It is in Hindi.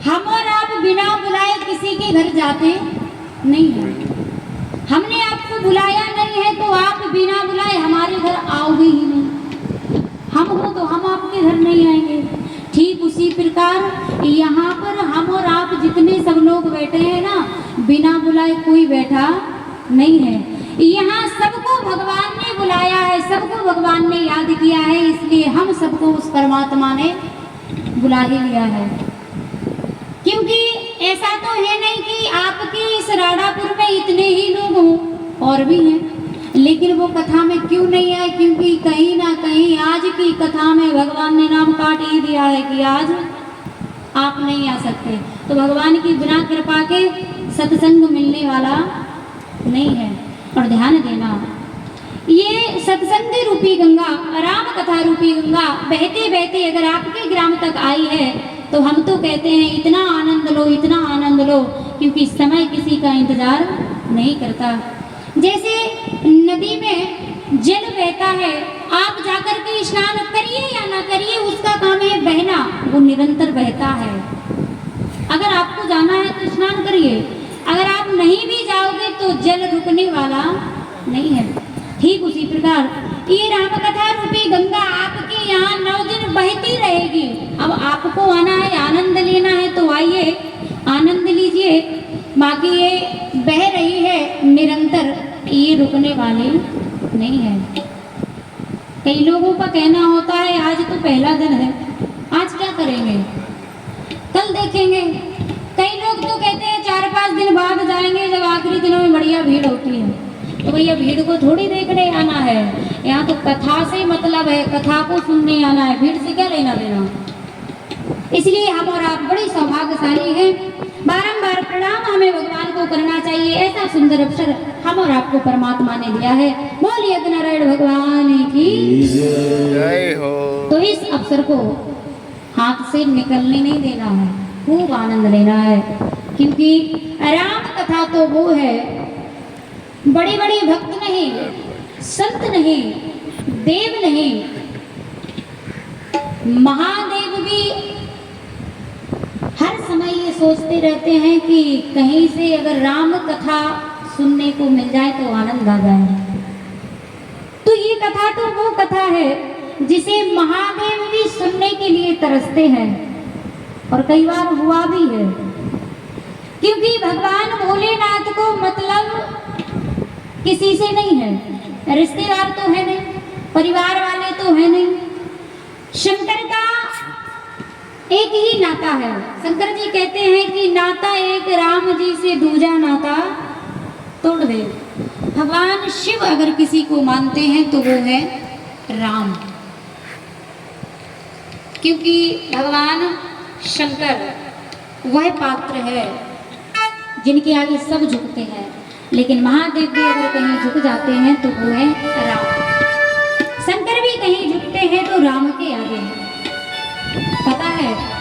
हम और आप बिना बुलाए किसी के घर जाते नहीं हैं। हमने आपको बुलाया नहीं है तो आप बिना बुलाए हमारे घर आओगे ही नहीं। हम हो तो हम आपके घर नहीं आएंगे। ठीक उसी प्रकार यहाँ पर हम और आप जितने सब लोग बैठे हैं ना, बिना बुलाए कोई बैठा नहीं है। यहाँ सबको भगवान ने बुलाया है, सबको भगवान ने याद किया है, इसलिए हम सबको उस परमात्मा ने बुला ही लिया है। क्योंकि ऐसा तो है नहीं कि आपके इस राडापुर में इतने ही लोग हों, और भी हैं, लेकिन वो कथा में क्यों नहीं आए? क्योंकि कहीं ना कहीं आज की कथा में भगवान ने नाम काट ही दिया है कि आज आप नहीं आ सकते। तो भगवान की बिना कृपा के सत्संग मिलने वाला नहीं है। और ध्यान देना, ये सत्संग रूपी गंगा, राम कथा रूपी गंगा बहते बहते अगर आपके ग्राम तक आई है तो हम तो कहते हैं इतना आनंद लो, इतना आनंद लो, क्योंकि समय किसी का इंतजार नहीं करता। जैसे नदी में जल बहता है, आप जाकर के स्नान करिए या ना करिए, उसका काम है बहना, वो निरंतर बहता है। अगर आपको जाना है तो स्नान करिए, अगर आप नहीं भी जाओगे तो जल रुकने वाला नहीं है। ठीक उसी प्रकार ये राम कथा रूपी गंगा आपके यहाँ 9 दिन बहती रहेगी। अब आपको आना है, आनंद लेना है तो आइए, आनंद लीजिए। बाकी ये बह रही है निरंतर, ये रुकने वाली नहीं है। कई लोगों का कहना होता है आज तो पहला दिन है, आज क्या करेंगे, कल देखेंगे। कई लोग तो कहते हैं 4-5 दिन बाद जाएंगे, जब आखिरी दिनों में बढ़िया भीड़ होती है। तो भैया भीड़ को थोड़ी देखने आना है, यहाँ तो कथा से मतलब है, कथा को सुनने आना है, भीड़ से क्या लेना देना। इसलिए हम और आप बड़े सौभाग्यशाली हैं। बारंबार प्रणाम हमें भगवान को करना चाहिए। ऐसा सुंदर अवसर हम और आपको परमात्मा ने दिया है। बोलिए नारायण भगवान की जय हो। तो इस अवसर को हाथ से निकलने नहीं देना है, खूब आनंद लेना है। क्योंकि राम कथा तो वो है, बड़े बड़े भक्त नहीं, संत नहीं, देव नहीं, महादेव भी हर समय ये सोचते रहते हैं कि कहीं से अगर राम कथा सुनने को मिल जाए तो आनंद आ जाए। तो ये कथा तो वो कथा है जिसे महादेव भी सुनने के लिए तरसते हैं, और कई बार हुआ भी है। क्योंकि भगवान भोलेनाथ को मतलब किसी से नहीं है, रिश्तेदार तो है नहीं, परिवार वाले तो है नहीं। शंकर का एक ही नाता है। शंकर जी कहते हैं कि नाता एक राम जी से दूजा नाता तोड़ दे। भगवान शिव अगर किसी को मानते हैं तो वो है राम, क्योंकि भगवान शंकर वह पात्र है जिनके आगे सब झुकते हैं। लेकिन महादेव भी अगर कहीं झुक जाते हैं तो वो है राम। शंकर भी कहीं झुकते हैं तो राम के आगे। पता है